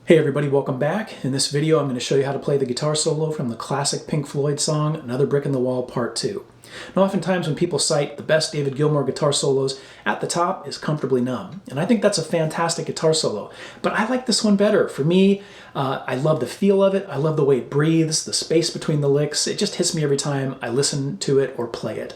Hey everybody, welcome back. In this video I'm going to show you how to play the guitar solo from the classic Pink Floyd song, Another Brick in the Wall Part 2. Now oftentimes when people cite the best David Gilmour guitar solos, at the top is Comfortably Numb. And I think that's a fantastic guitar solo, but I like this one better. For me, I love the feel of it, I love the way it breathes, the space between the licks. It just hits me every time I listen to it or play it.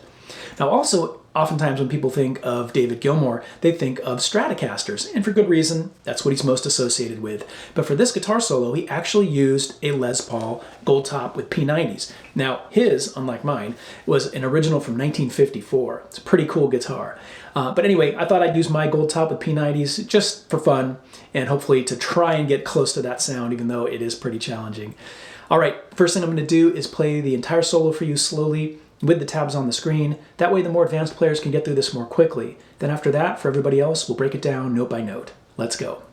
Now also, oftentimes when people think of David Gilmour, they think of Stratocasters, and for good reason, that's what he's most associated with. But for this guitar solo, he actually used a Les Paul Gold Top with P90s. Now his, unlike mine, was an original from 1954. It's a pretty cool guitar. But anyway, I thought I'd use my Gold Top with P90s just for fun, and hopefully to try and get close to that sound, even though it is pretty challenging. All right, first thing I'm going to do is play the entire solo for you slowly, with the tabs on the screen. That way the more advanced players can get through this more quickly. Then after that, for everybody else, we'll break it down note by note. Let's go.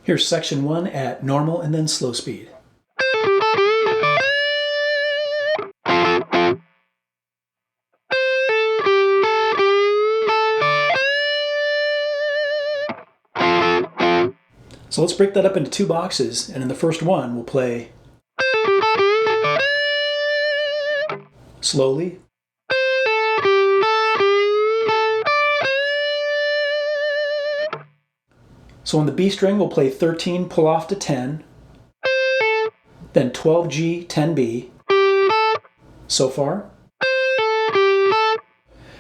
Here's section 1 at normal and then slow speed. So let's break that up into two boxes, and in the first one we'll play slowly, so on the B string we'll play 13, pull off to 10, then 12G, 10B, so far,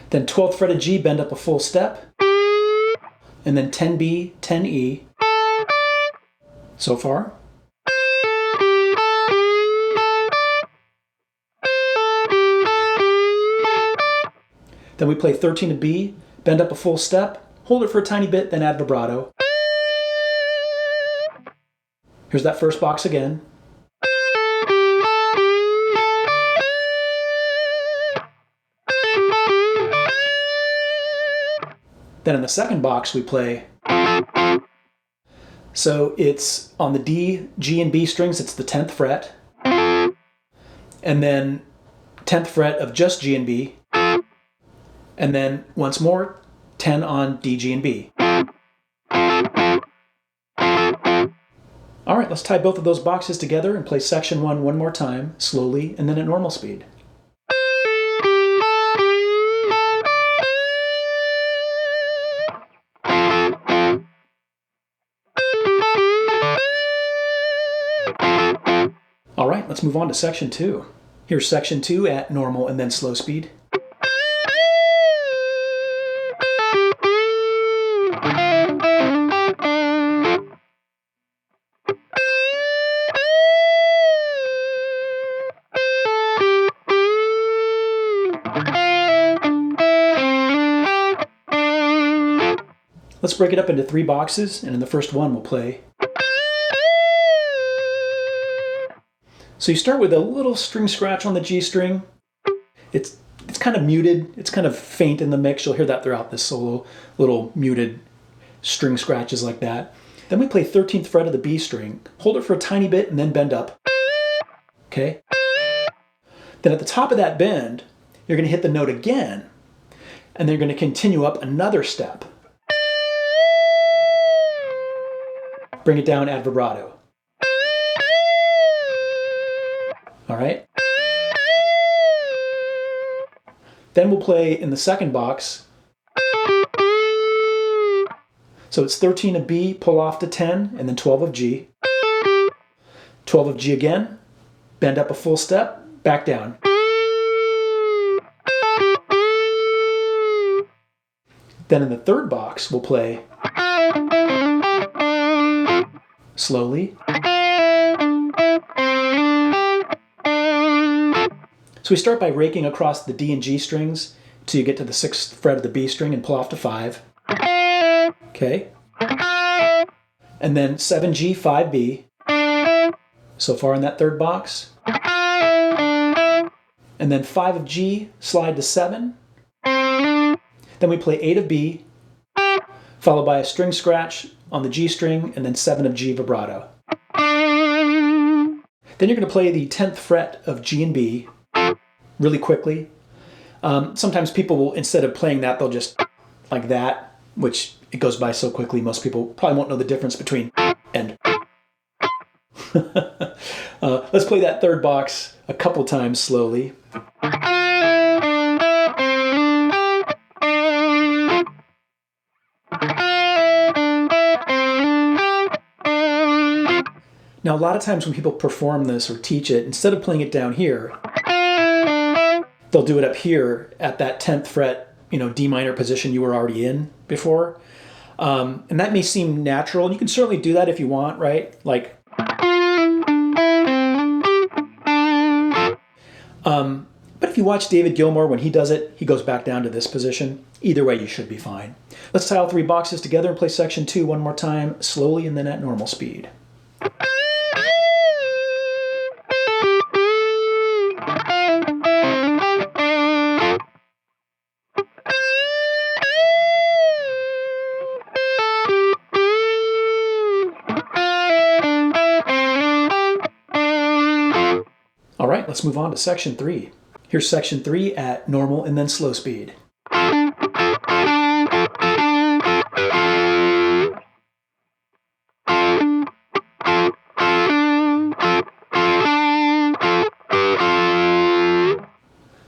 then 12th fretted G, bend up a full step, and then 10B, 10E, so far. Then we play 13 to B, bend up a full step, hold it for a tiny bit, then add vibrato. Here's that first box again. Then in the second box we play, so it's on the D, G, and B strings, it's the 10th fret, and then 10th fret of just G and B, and then once more, 10 on D, G, and B. All right, let's tie both of those boxes together and play section 1 one more time, slowly, and then at normal speed. All right, let's move on to section 2. Here's section 2 at normal and then slow speed. Let's break it up into 3 boxes, and in the first one we'll play. So you start with a little string scratch on the G string. It's kind of muted, it's kind of faint in the mix. You'll hear that throughout this solo, little muted string scratches like that. Then we play 13th fret of the B string, hold it for a tiny bit and then bend up. Okay? Then at the top of that bend, you're going to hit the note again, and then you're going to continue up another step. Bring it down, add vibrato. All right? Then we'll play in the second box. So it's 13 of B, pull off to 10, and then 12 of G. 12 of G again, bend up a full step, back down. Then in the third box, we'll play slowly. So we start by raking across the D and G strings till you get to the 6th fret of the B string and pull off to 5. Okay. And then 7G, 5B. So far in that third box. And then 5 of G, slide to 7. Then we play 8 of B, followed by a string scratch on the G string, and then 7 of G vibrato. Then you're going to play the 10th fret of G and B really quickly. Sometimes people will, instead of playing that, they'll just like that, which it goes by so quickly, most people probably won't know the difference between and. Let's play that third box a couple times slowly. Now, a lot of times when people perform this or teach it, instead of playing it down here, they'll do it up here at that 10th fret, D minor position you were already in before. And that may seem natural. You can certainly do that if you want, right? Like, but if you watch David Gilmour, when he does it, he goes back down to this position. Either way, you should be fine. Let's tie all 3 boxes together and play section 2 one more time, slowly and then at normal speed. All right, let's move on to section 3. Here's section 3 at normal and then slow speed.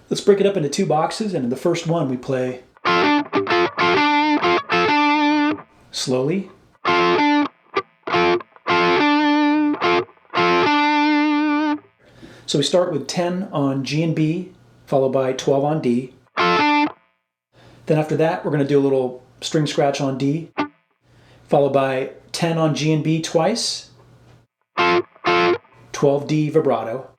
Let's break it up into 2 boxes, and in the first one we play slowly. So we start with 10 on G and B, followed by 12 on D. Then after that, we're going to do a little string scratch on D, followed by 10 on G and B twice, 12 D vibrato.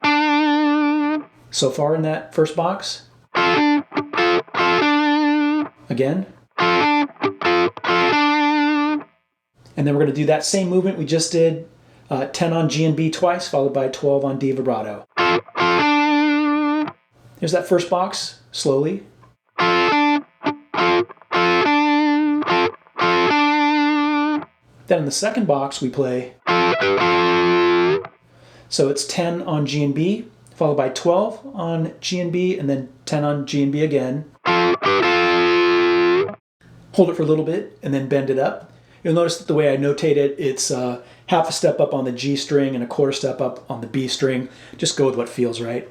So far in that first box. Again. And then we're going to do that same movement we just did, 10 on G and B twice, followed by 12 on D vibrato. Here's that first box, slowly. Then in the second box we play, so it's 10 on G and B, followed by 12 on G and B, and then 10 on G and B again. Hold it for a little bit, and then bend it up. You'll notice that the way I notate it, it's half a step up on the G string and a quarter step up on the B string. Just go with what feels right.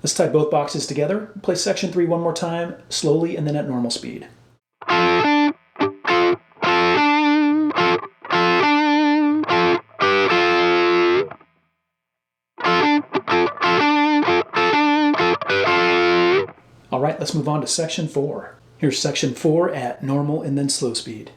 Let's tie both boxes together. Play section 3 one more time, slowly and then at normal speed. All right, let's move on to section 4. Here's section 4 at normal and then slow speed.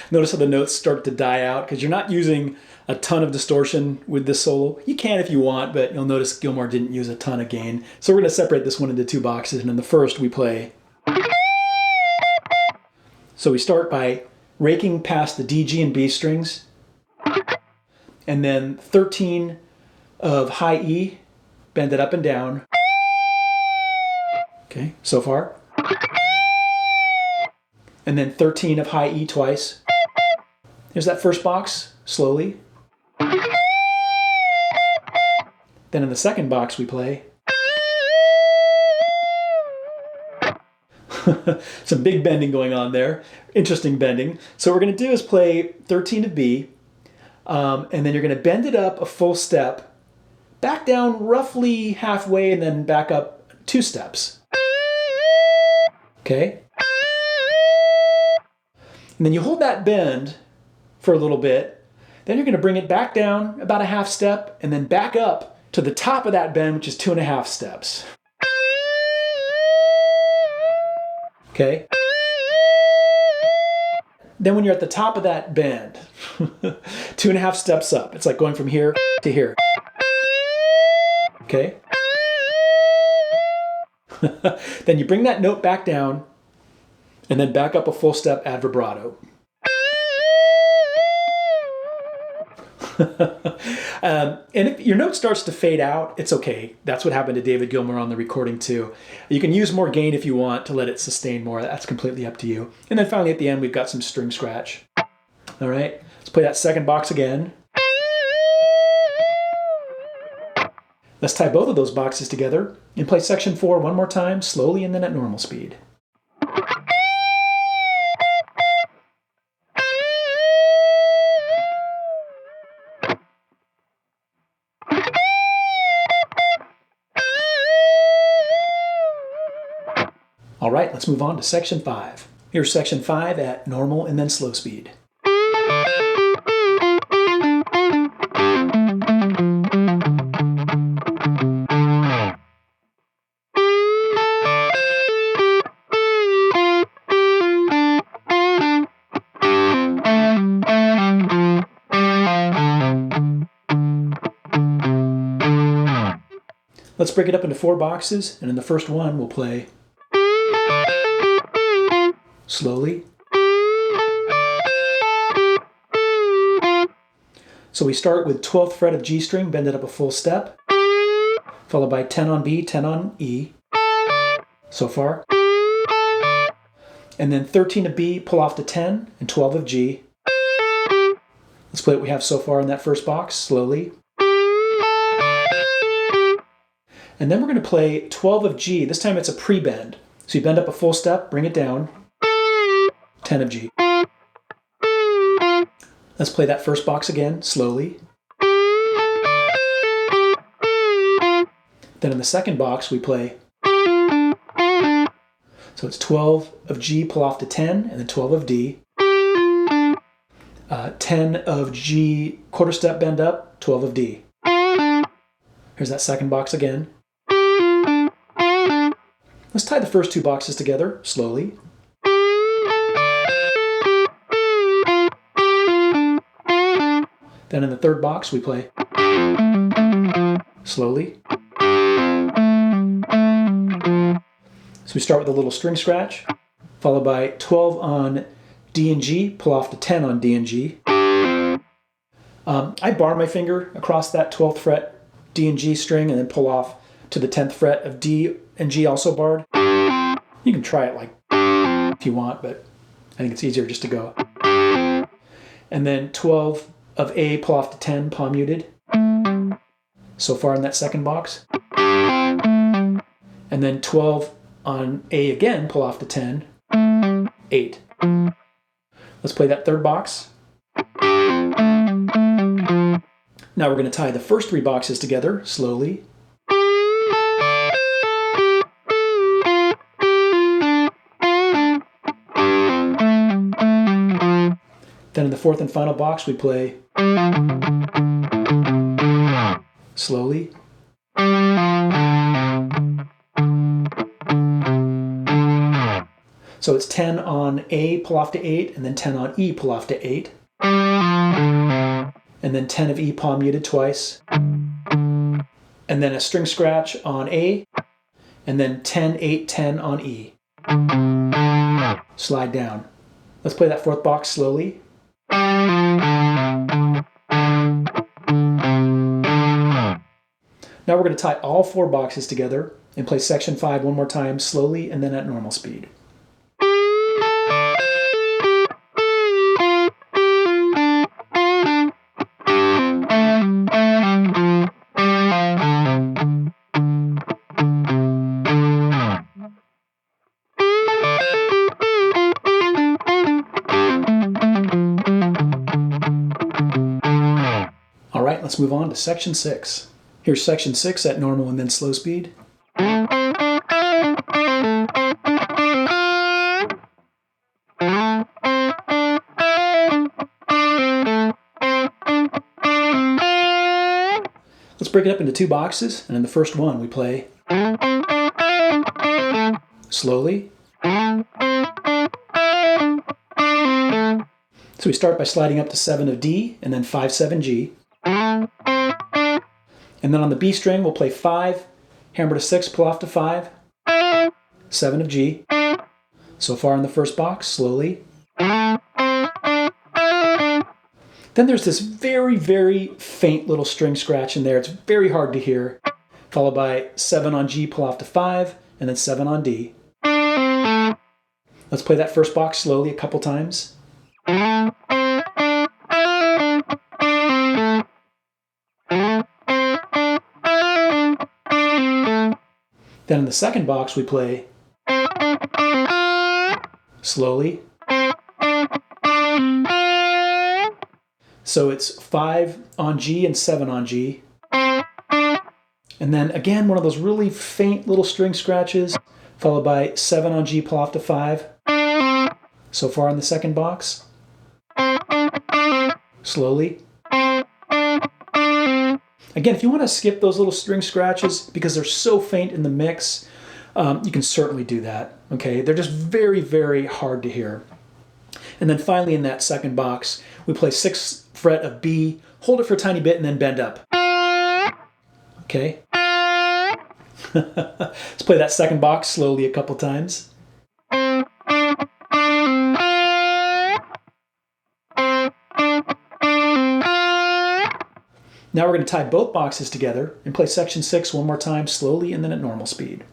Notice how the notes start to die out because you're not using a ton of distortion with this solo. You can if you want, but you'll notice Gilmour didn't use a ton of gain. So we're going to separate this one into two boxes, and in the first we play. So we start by raking past the D, G, and B strings, and then 13 of high E, bend it up and down. Okay, so far. And then 13 of high E twice. Here's that first box, slowly. Then in the second box we play. Some big bending going on there. Interesting bending. So what we're going to do is play 13 of B, and then you're going to bend it up a full step, back down roughly halfway, and then back up 2 steps. Okay? And then you hold that bend for a little bit. Then you're going to bring it back down about a half step and then back up to the top of that bend, which is 2.5 steps. Okay? Then when you're at the top of that bend, 2.5 steps up. It's like going from here to here. Okay? Then you bring that note back down and then back up a full step, add vibrato. And if your note starts to fade out, it's okay. That's what happened to David Gilmour on the recording too. You can use more gain if you want to let it sustain more. That's completely up to you. And then finally at the end, we've got some string scratch. All right, let's play that second box again. Let's tie both of those boxes together and play section 4 one more time, slowly and then at normal speed. All right, let's move on to section 5. Here's section 5 at normal and then slow speed. Let's break it up into 4 boxes, and in the first one we'll play slowly. So we start with 12th fret of G string, bend it up a full step, followed by 10 on B, 10 on E, so far. And then 13 of B, pull off to 10, and 12 of G. Let's play what we have so far in that first box, slowly. And then we're going to play 12 of G. This time it's a pre-bend. So you bend up a full step, bring it down, 10 of G. Let's play that first box again, slowly. Then in the second box we play, so it's 12 of G, pull off to 10, and then 12 of D. 10 of G, quarter step bend up, 12 of D. Here's that second box again. Let's tie the first 2 boxes together, slowly. Then in the third box, we play slowly. So we start with a little string scratch, followed by 12 on D and G, pull off to 10 on D and G. I bar my finger across that 12th fret D and G string and then pull off to the 10th fret of D and G also barred. You can try it like if you want, but I think it's easier just to go. And then 12 of A, pull off to 10, palm muted. So far in that second box. And then 12 on A again, pull off to 10, 8. Let's play that third box. Now we're going to tie the first 3 boxes together slowly. Then in the fourth and final box, we play slowly. So it's 10 on A, pull off to 8, and then 10 on E, pull off to 8. And then 10 of E, palm muted twice. And then a string scratch on A, and then 10, 8, 10 on E. Slide down. Let's play that fourth box slowly. Now we're going to tie all 4 boxes together and play section 5 one more time slowly and then at normal speed. All right, let's move on to section 6. Here's section 6 at normal and then slow speed. Let's break it up into 2 boxes, and in the first one we play slowly. So we start by sliding up to 7 of D and then 5, 7 G. And then on the B string, we'll play 5, hammer to 6, pull off to 5, 7 of G. So far in the first box, slowly. Then there's this very, very faint little string scratch in there. It's very hard to hear. Followed by 7 on G, pull off to 5, and then 7 on D. Let's play that first box slowly a couple times. Then in the second box, we play slowly. So it's 5 on G and 7 on G. And then again, one of those really faint little string scratches, followed by 7 on G, pull off to 5. So far in the second box. Slowly. Again, if you want to skip those little string scratches because they're so faint in the mix, you can certainly do that. Okay, they're just very, very hard to hear. And then finally in that second box, we play 6th fret of B, hold it for a tiny bit, and then bend up. Okay. Let's play that second box slowly a couple times. Now we're going to tie both boxes together and play section 6 one more time slowly and then at normal speed.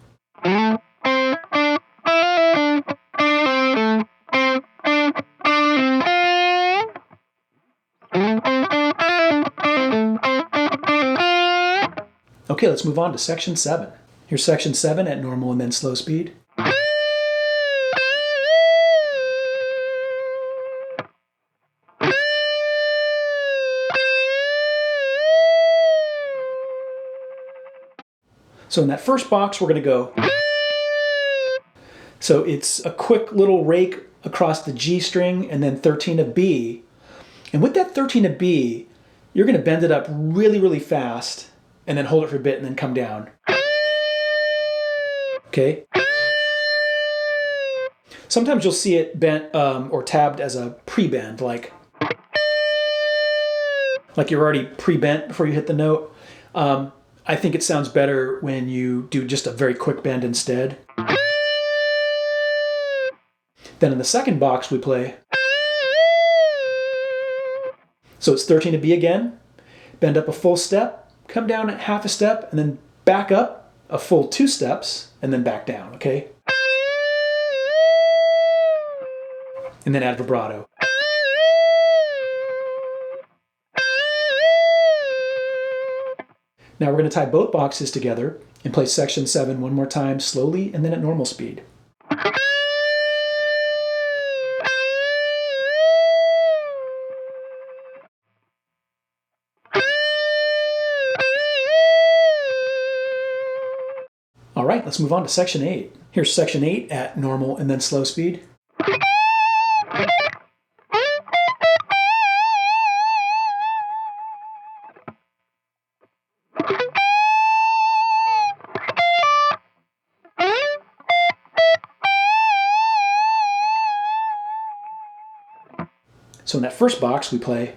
Okay, let's move on to section 7. Here's section 7 at normal and then slow speed. So in that first box, we're going to go. So it's a quick little rake across the G string and then 13 of B. And with that 13 of B, you're going to bend it up really, really fast and then hold it for a bit and then come down. Okay? Sometimes you'll see it bent or tabbed as a pre-bend, like. like you're already pre-bent before you hit the note. I think it sounds better when you do just a very quick bend instead. Then in the second box we play. So it's 13 of B again, bend up a full step, come down at half a step, and then back up a full 2 steps, and then back down, okay? And then add vibrato. Now we're going to tie both boxes together and play section 7 one more time slowly and then at normal speed. All right, let's move on to section 8. Here's section 8 at normal and then slow speed. So in that first box we play.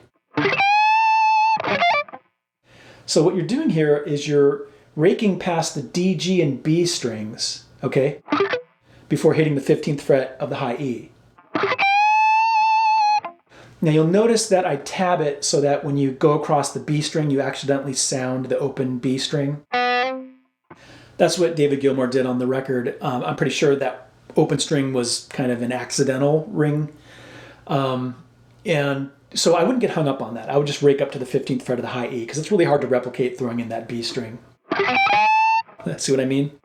So what you're doing here is you're raking past the D, G, and B strings, okay, before hitting the 15th fret of the high E. Now you'll notice that I tab it so that when you go across the B string, you accidentally sound the open B string. That's what David Gilmour did on the record. I'm pretty sure that open string was kind of an accidental ring. And so I wouldn't get hung up on that. I would just rake up to the 15th fret of the high E because it's really hard to replicate throwing in that B string. See what I mean?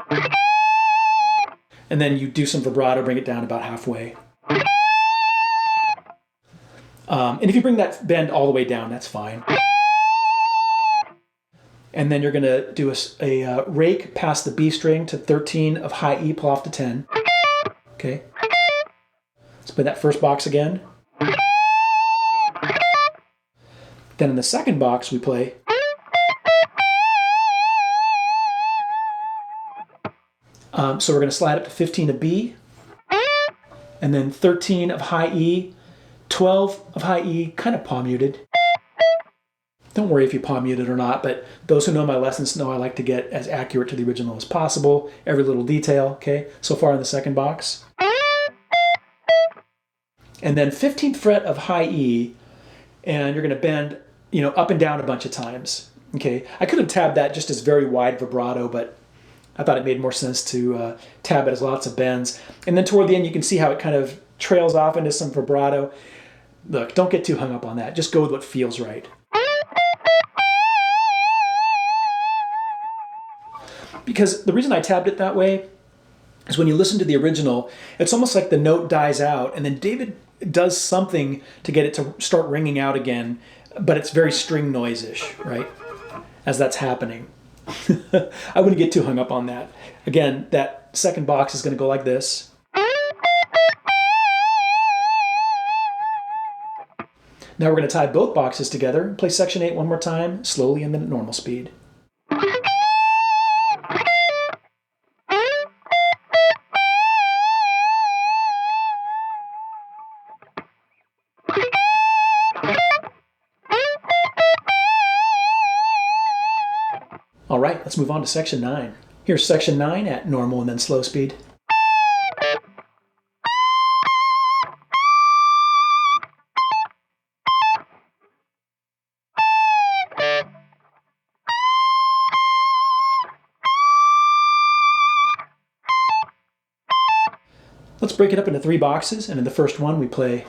And then you do some vibrato, bring it down about halfway. And if you bring that bend all the way down, that's fine. And then you're going to do a rake past the B string to 13 of high E, pull off to 10. Okay. Let's play that first box again. Then in the second box we play. So we're going to slide up to 15 of B, and then 13 of high E, 12 of high E, kind of palm muted. Don't worry if you palm muted or not, but those who know my lessons know I like to get as accurate to the original as possible, every little detail, okay? So far in the second box. And then 15th fret of high E, and you're going to bend, up and down a bunch of times, okay? I could have tabbed that just as very wide vibrato, but I thought it made more sense to tab it as lots of bends. And then toward the end, you can see how it kind of trails off into some vibrato. Look, don't get too hung up on that. Just go with what feels right. Because the reason I tabbed it that way is when you listen to the original, it's almost like the note dies out, and then David does something to get it to start ringing out again, but it's very string noise-ish, right? As that's happening. I wouldn't get too hung up on that. Again, that second box is going to go like this. Now we're going to tie both boxes together and play section 8 one more time, slowly and then at normal speed. All right, let's move on to section 9. Here's section 9 at normal and then slow speed. Let's break it up into 3 boxes, and in the first one we play.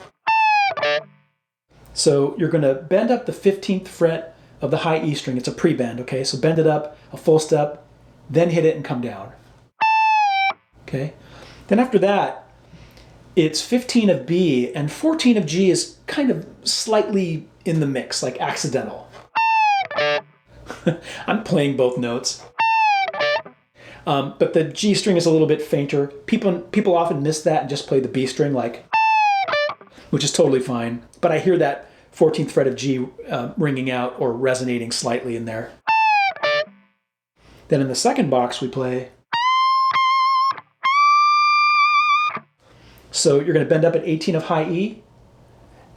So you're going to bend up the 15th fret of the high E string. It's a pre-bend, okay? So bend it up a full step, then hit it and come down. Okay? Then after that, it's 15 of B, and 14 of G is kind of slightly in the mix, like accidental. I'm playing both notes. But the G string is a little bit fainter. People often miss that and just play the B string, which is totally fine. But I hear that 14th fret of G ringing out or resonating slightly in there. Then in the second box we play. So you're going to bend up at 18 of high E,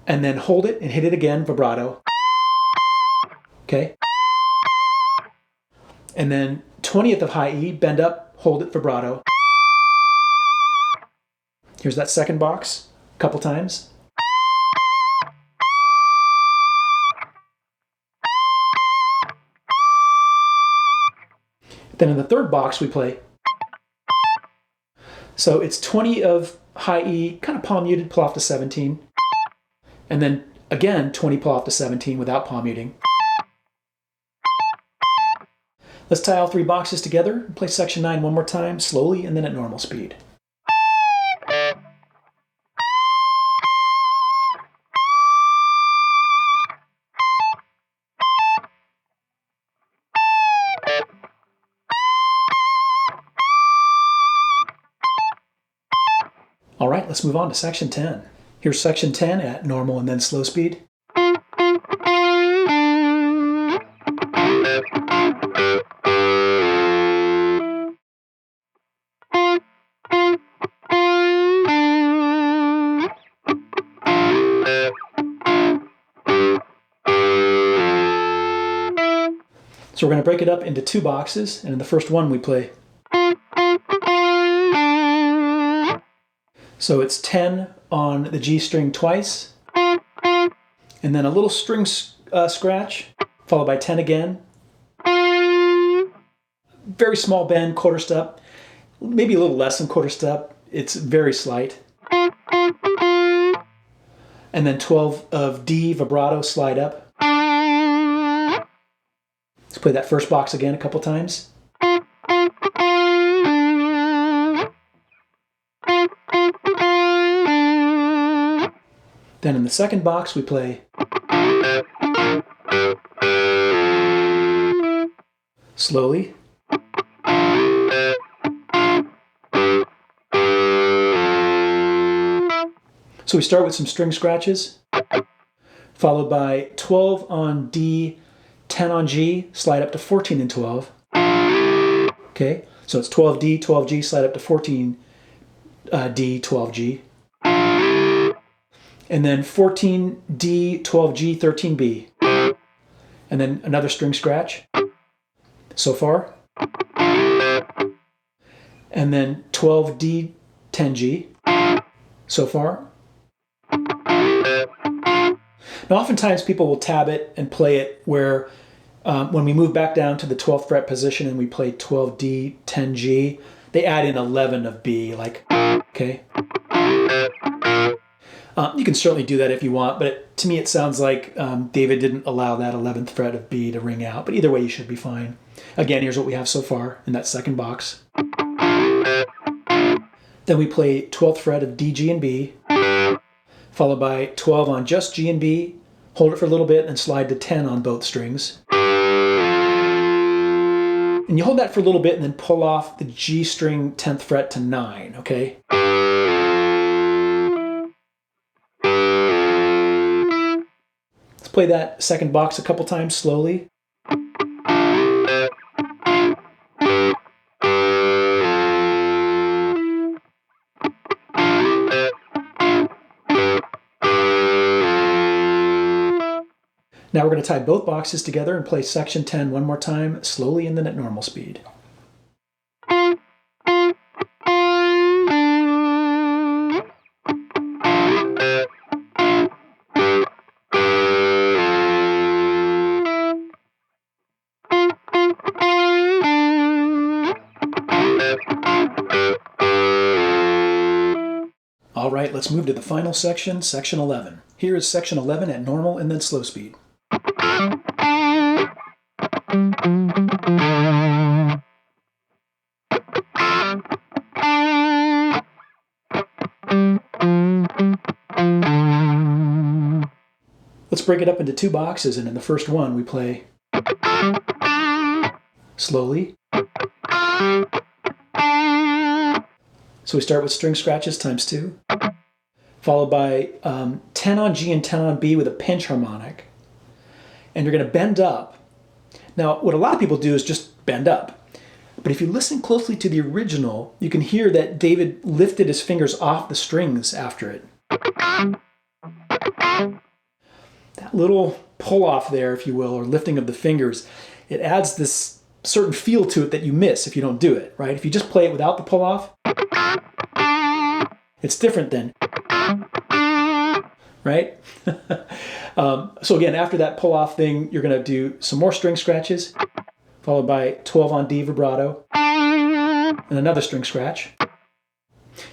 and then hold it and hit it again, vibrato. okay? And then 20th of high E, bend up, hold it vibrato. Here's that second box, a couple times. Then in the third box we play. So it's 20 of high E, kind of palm muted, pull off to 17. And then again, 20 pull off to 17 without palm muting. Let's tie all three boxes together and play section 9 one more time, slowly and then at normal speed. All right, let's move on to section 10. Here's section 10 at normal and then slow speed. So we're going to break it up into two boxes, and in the first one we play. So it's 10 on the G string twice, and then a little string scratch, followed by 10 again. Very small bend, quarter step, maybe a little less than quarter step. It's very slight. And then 12 of D vibrato, slide up. Let's play that first box again a couple times. Then in the second box we play slowly. So we start with some string scratches, followed by 12 on D, 10 on G, slide up to 14 and 12. Okay, so it's 12D, 12G, slide up to 14D, 12G. And then 14D, 12G, 13B. And then another string scratch, so far. And then 12D, 10G, so far. Now oftentimes people will tab it and play it where when we move back down to the 12th fret position and we play 12D, 10G, they add in 11 of B, like, okay. You can certainly do that if you want, but to me it sounds like David didn't allow that 11th fret of B to ring out, but either way you should be fine. Again, here's what we have so far in that second box. Then we play 12th fret of D, G, and B, followed by 12 on just G and B, hold it for a little bit, and slide to 10 on both strings. And you hold that for a little bit and then pull off the G string 10th fret to 9, okay? Let's play that second box a couple times slowly. Now we're going to tie both boxes together and play section 10 one more time, slowly and then at normal speed. All right, let's move to the final section, section 11. Here is section 11 at normal and then slow speed. Let's break it up into two boxes, and in the first one we play slowly. So we start with string scratches times 2, followed by 10 on G and 10 on B with a pinch harmonic. And you're going to bend up. Now, what a lot of people do is just bend up. But if you listen closely to the original, you can hear that David lifted his fingers off the strings after it. That little pull off there, if you will, or lifting of the fingers, it adds this certain feel to it that you miss if you don't do it, right? If you just play it without the pull off, it's different than, right? So again, after that pull off thing, you're going to do some more string scratches, followed by 12 on D vibrato, and another string scratch.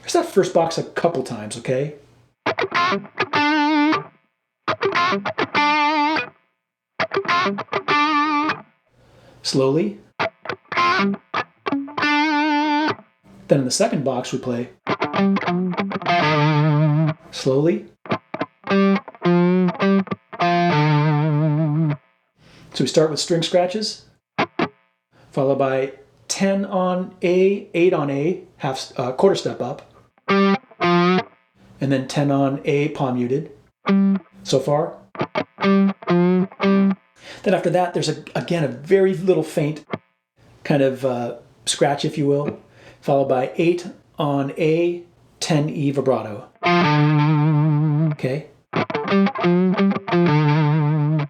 Here's that first box a couple times, okay? Slowly. Then in the second box we play slowly. So we start with string scratches, followed by 10 on A, 8 on A, quarter step up, and then 10 on A, palm muted. So far. Then after that, there's again a very little faint kind of scratch, if you will, followed by 8 on A, 10 E vibrato. Okay.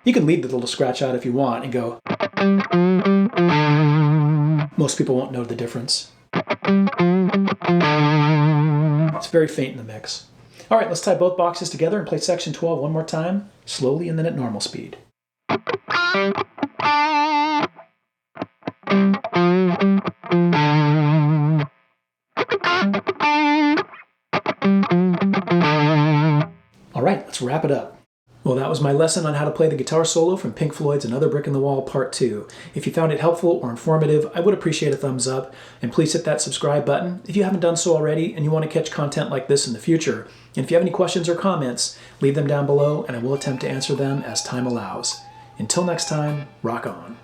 You can leave the little scratch out if you want and go. Most people won't know the difference. It's very faint in the mix. All right, let's tie both boxes together and play section 12 one more time, slowly and then at normal speed. All right, let's wrap it up. Well, that was my lesson on how to play the guitar solo from Pink Floyd's Another Brick in the Wall Part 2. If you found it helpful or informative, I would appreciate a thumbs up, and please hit that subscribe button if you haven't done so already and you want to catch content like this in the future. And if you have any questions or comments, leave them down below and I will attempt to answer them as time allows. Until next time, rock on.